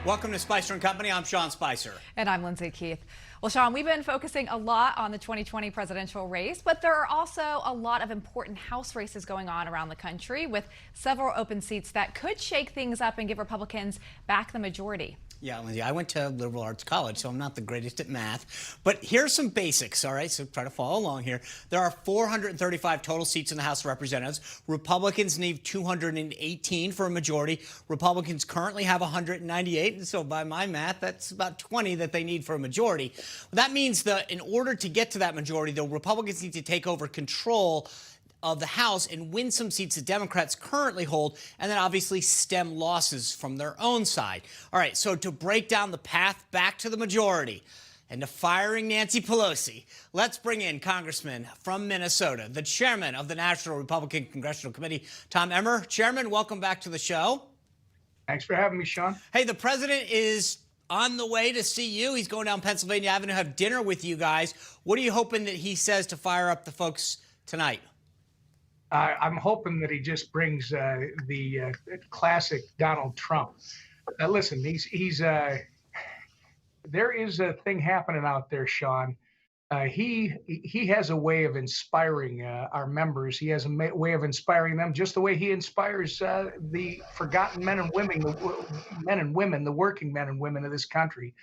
Welcome to Spicer and Company. I'm Sean Spicer. And I'm Lindsay Keith. Well, Sean, we've been focusing a lot on the 2020 presidential race, but there are also a lot of important House races going on around the country with several open seats that could shake things up and give Republicans back the majority. Yeah, Lindsay, I went to liberal arts college, so I'm not the greatest at math. But here's some basics, all right? So try to follow along here. There are 435 total seats in the House of Representatives. Republicans need 218 for a majority. Republicans currently have 198, and so by my math, that's about 20 that they need for a majority. That means that in order to get to that majority, the Republicans need to take over control of the House and win some seats that Democrats currently hold, and then obviously stem losses from their own side. All right, so to break down the path back to the majority and to firing Nancy Pelosi, let's bring in Congressman from Minnesota, the chairman of the National Republican Congressional Committee, Tom Emmer. Chairman, welcome back to the show. Thanks for having me, Sean. Hey, the president is on the way to see you. He's going down Pennsylvania Avenue to have dinner with you guys. What are you hoping that he says to fire up the folks tonight? I'm hoping that he just brings the classic Donald Trump. Listen, there is a thing happening out there, Sean. He has a way of inspiring our members. He has a way of inspiring them just the way he inspires the forgotten men and women, the working men and women of this country.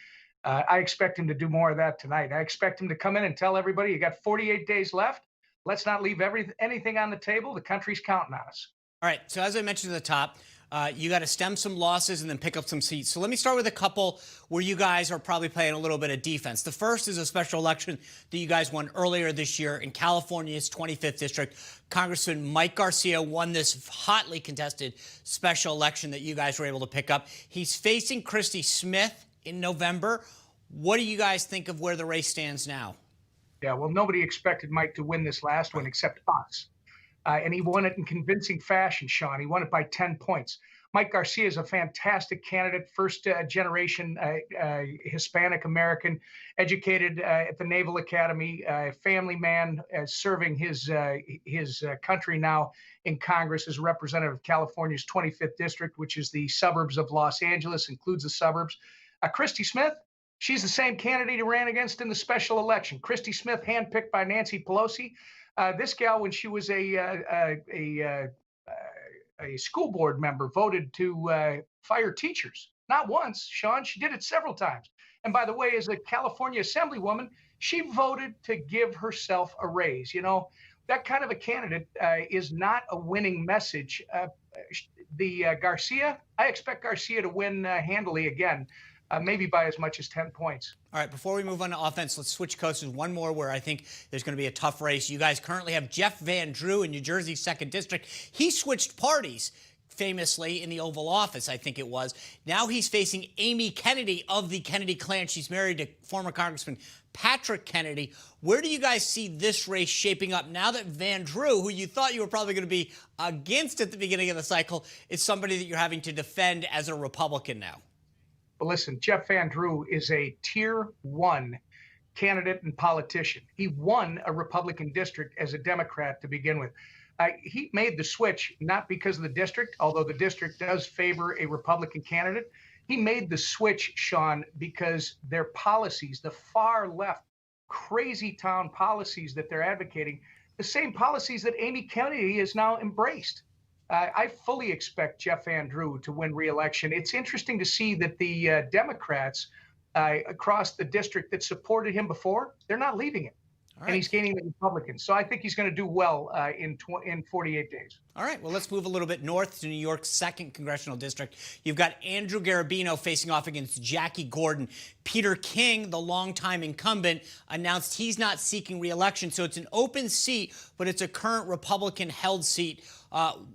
I expect him to do more of that tonight. I expect him to come in and tell everybody, you got 48 days left. Let's not leave anything on the table. The country's counting on us. All right. So as I mentioned at the top, you got to stem some losses and then pick up some seats. So let me start with a couple where you guys are probably playing a little bit of defense. The first is a special election that you guys won earlier this year in California's 25th district. Congressman Mike Garcia won this hotly contested special election that you guys were able to pick up. He's facing Christy Smith in November. What do you guys think of where the race stands now? Yeah, well, nobody expected Mike to win this last one except us. And he won it in convincing fashion, Sean. He won it by 10 points. Mike Garcia is a fantastic candidate, first generation Hispanic American, educated at the Naval Academy, family man, serving his country now in Congress as representative of California's 25th district, which is the suburbs of Los Angeles, includes the suburbs. Christy Smith, she's the same candidate he ran against in the special election. Christy Smith, handpicked by Nancy Pelosi. This gal, when she was a school board member, voted to fire teachers. Not once, Sean. She did it several times. And by the way, as a California Assemblywoman, she voted to give herself a raise. You know, that kind of a candidate is not a winning message. Garcia, I expect Garcia to win handily again. Maybe by as much as 10 points. All right, before we move on to offense, let's switch coasts. One more where I think there's going to be a tough race. You guys currently have Jeff Van Drew in New Jersey's 2nd District. He switched parties famously in the Oval Office, I think it was. Now he's facing Amy Kennedy of the Kennedy clan. She's married to former Congressman Patrick Kennedy. Where do you guys see this race shaping up now that Van Drew, who you thought you were probably going to be against at the beginning of the cycle, is somebody that you're having to defend as a Republican now? But listen, Jeff Van Drew is a tier 1 candidate and politician. He won a Republican district as a Democrat to begin with. He made the switch not because of the district, although the district does favor a Republican candidate. He made the switch, Sean, because their policies, the far left, crazy town policies that they're advocating, the same policies that Amy Kennedy has now embraced. I fully expect Jeff Van Drew to win re-election. It's interesting to see that the Democrats across the district that supported him before, they're not leaving him. And he's gaining the Republicans. So I think he's going to do well in 48 days. All right. Well, let's move a little bit north to New York's 2nd Congressional District. You've got Andrew Garabino facing off against Jackie Gordon. Peter King, the longtime incumbent, announced he's not seeking re-election. So it's an open seat, but it's a current Republican-held seat.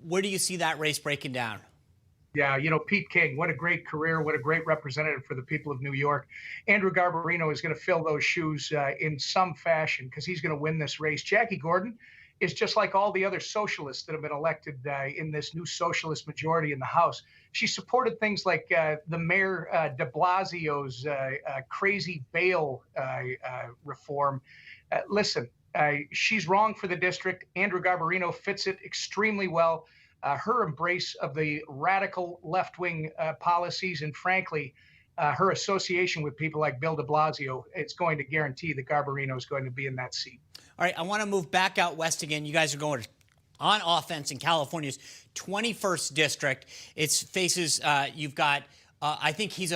Where do you see that race breaking down? Yeah, you know, Pete King, what a great career, what a great representative for the people of New York. Andrew Garbarino is going to fill those shoes in some fashion because he's going to win this race. Jackie Gordon is just like all the other socialists that have been elected in this new socialist majority in the House. She supported things like the Mayor de Blasio's crazy bail reform. Listen, she's wrong for the district. Andrew Garbarino fits it extremely well. Her embrace of the radical left-wing policies and, frankly, her association with people like Bill de Blasio, it's going to guarantee that Garbarino is going to be in that seat. All right, I want to move back out west again. You guys are going on offense in California's 21st district. It faces, you've got, I think he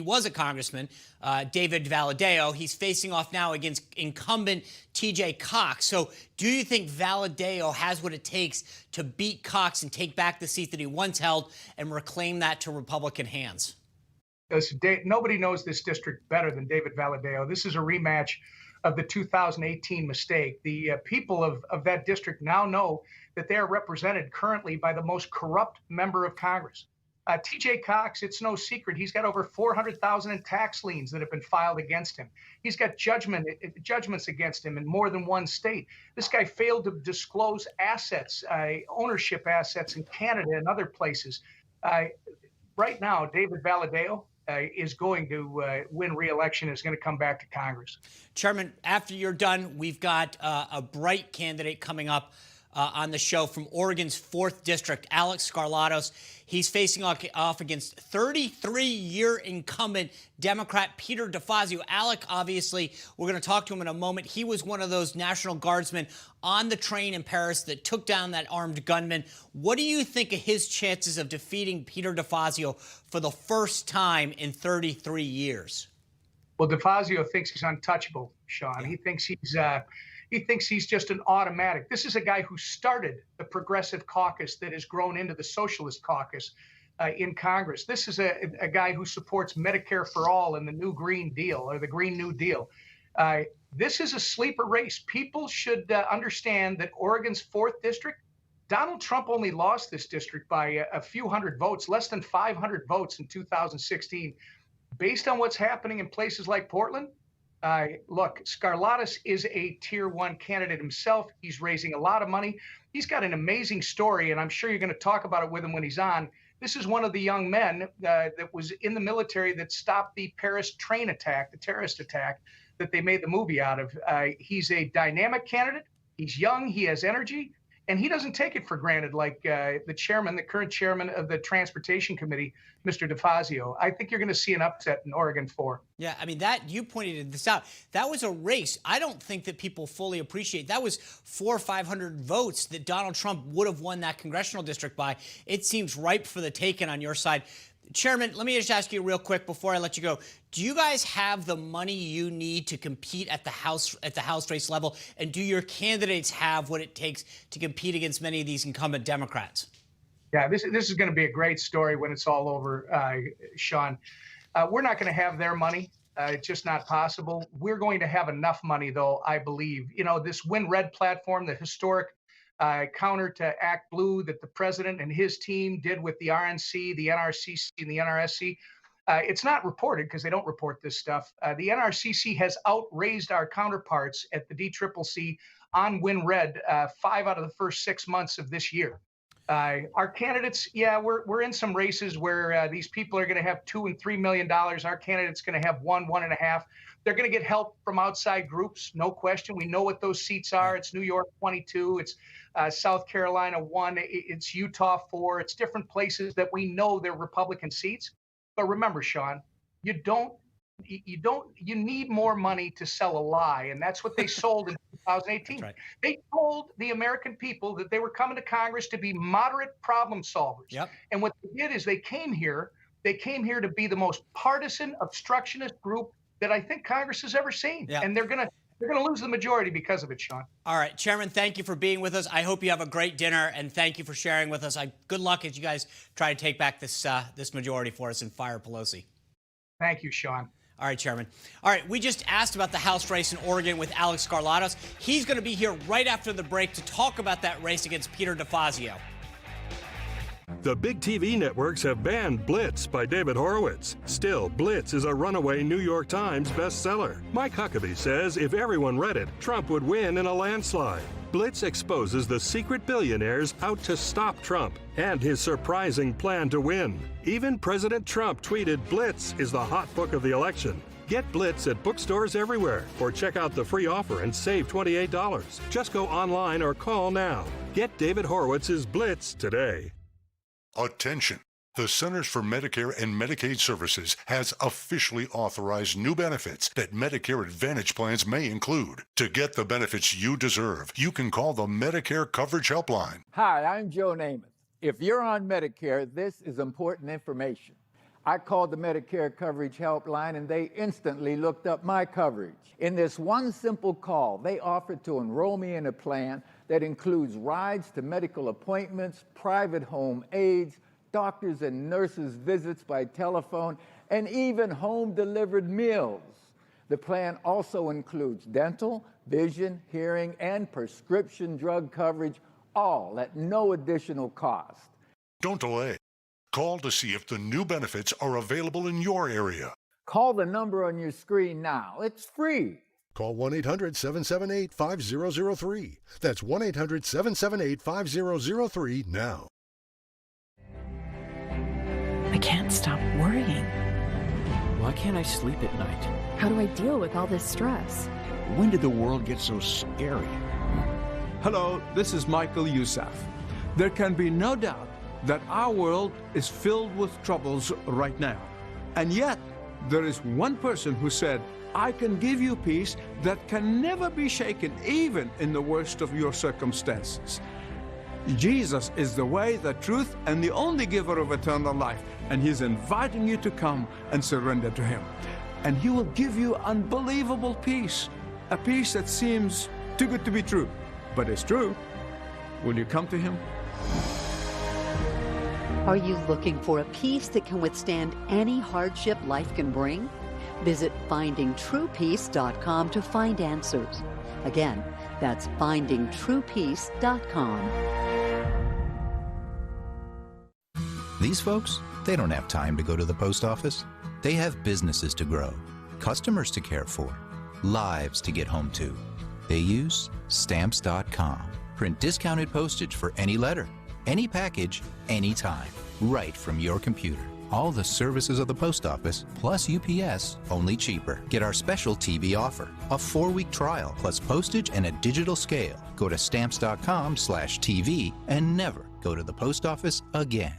was a congressman, David Valadao. He's facing off now against incumbent TJ Cox. So do you think Valadao has what it takes to beat Cox and take back the seat that he once held and reclaim that to Republican hands? Nobody knows this district better than David Valadao. This is a rematch of the 2018 mistake. The people of that district now know that they are represented currently by the most corrupt member of Congress. TJ Cox, it's no secret, he's got over $400,000 in tax liens that have been filed against him. He's got judgments against him in more than one state. This guy failed to disclose assets, ownership assets in Canada and other places. Right now, David Valadao is going to win re-election, is going to come back to Congress. Chairman, after you're done, we've got a bright candidate coming up on the show from Oregon's 4th District, Alex Skarlatos. He's facing off against 33-year incumbent Democrat Peter DeFazio. Alec, obviously, we're going to talk to him in a moment. He was one of those National Guardsmen on the train in Paris that took down that armed gunman. What do you think of his chances of defeating Peter DeFazio for the first time in 33 years? Well, DeFazio thinks he's untouchable, Sean. Yeah. He thinks he's just an automatic. This is a guy who started the Progressive Caucus that has grown into the Socialist Caucus in Congress. This is a guy who supports Medicare for all and the New Green Deal, or the Green New Deal. This is a sleeper race. People should understand that Oregon's 4th District, Donald Trump only lost this district by a few hundred votes, less than 500 votes in 2016. Based on what's happening in places like Portland, look, Skarlatos is a Tier 1 candidate himself. He's raising a lot of money. He's got an amazing story, and I'm sure you're going to talk about it with him when he's on. This is one of the young men that was in the military that stopped the Paris train attack, the terrorist attack that they made the movie out of. He's a dynamic candidate. He's young. He has energy. And he doesn't take it for granted like the current chairman of the Transportation Committee, Mr. DeFazio. I think you're going to see an upset in Oregon 4. Yeah, I mean, you pointed this out. That was a race. I don't think that people fully appreciate. That was 400 or 500 votes that Donald Trump would have won that congressional district by. It seems ripe for the taking on your side. Chairman, let me just ask you real quick before I let you go. Do you guys have the money you need to compete at the House race level? And do your candidates have what it takes to compete against many of these incumbent Democrats? Yeah, this is going to be a great story when it's all over, Sean. We're not going to have their money. It's just not possible. We're going to have enough money, though, I believe. You know, this Win Red platform, the historic counter to Act Blue that the president and his team did with the RNC, the NRCC, and the NRSC. It's not reported because they don't report this stuff. The NRCC has outraised our counterparts at the DCCC on Win Red 5 out of the first 6 months of this year. Our candidates, yeah, we're in some races where these people are going to have $2 and $3 million. Our candidate's going to have $1.5. They're going to get help from outside groups, no question. We know what those seats are. It's New York 22. It's South Carolina 1. It's Utah 4. It's different places that we know they're Republican seats. But remember, Sean, you need more money to sell a lie, and that's what they sold in 2018. Right. They told the American people that they were coming to Congress to be moderate problem solvers. Yep. And what they did is they came here to be the most partisan obstructionist group that I think Congress has ever seen. Yep. And they're gonna lose the majority because of it, Sean. All right, Chairman, thank you for being with us. I hope you have a great dinner, and thank you for sharing with us. Good luck as you guys try to take back this majority for us and fire Pelosi. Thank you, Sean. All right, Chairman. All right, we just asked about the House race in Oregon with Alex Skarlatos. He's going to be here right after the break to talk about that race against Peter DeFazio. The big TV networks have banned Blitz by David Horowitz. Still, Blitz is a runaway New York Times bestseller. Mike Huckabee says if everyone read it, Trump would win in a landslide. Blitz exposes the secret billionaires out to stop Trump and his surprising plan to win. Even President Trump tweeted Blitz is the hot book of the election. Get Blitz at bookstores everywhere or check out the free offer and save $28. Just go online or call now. Get David Horowitz's Blitz today. Attention! The Centers for Medicare and Medicaid Services has officially authorized new benefits that Medicare Advantage plans may include. To get the benefits you deserve, you can call the Medicare Coverage Helpline. Hi, I'm Joe Namath. If you're on Medicare, this is important information. I called the Medicare Coverage Helpline and they instantly looked up my coverage. In this one simple call, they offered to enroll me in a plan that includes rides to medical appointments, private home aides, doctors and nurses' visits by telephone, and even home-delivered meals. The plan also includes dental, vision, hearing, and prescription drug coverage, all at no additional cost. Don't delay. Call to see if the new benefits are available in your area. Call the number on your screen now. It's free. Call 1-800-778-5003. That's 1-800-778-5003 now. I can't stop worrying. Why can't I sleep at night? How do I deal with all this stress? When did the world get so scary? Hello, this is Michael Youssef. There can be no doubt that our world is filled with troubles right now. And yet, there is one person who said, I can give you peace that can never be shaken, even in the worst of your circumstances. Jesus is the way, the truth, and the only giver of eternal life. And he's inviting you to come and surrender to him. And he will give you unbelievable peace, a peace that seems too good to be true, but it's true. Will you come to him? Are you looking for a peace that can withstand any hardship life can bring? Visit findingtruepeace.com to find answers. Again, that's findingtruepeace.com. These folks, they don't have time to go to the post office. They have businesses to grow, customers to care for, lives to get home to. They use Stamps.com. Print discounted postage for any letter, any package, anytime, right from your computer. All the services of the post office plus UPS, only cheaper. Get our special TV offer, a 4-week trial plus postage and a digital scale. Go to Stamps.com/TV and never go to the post office again.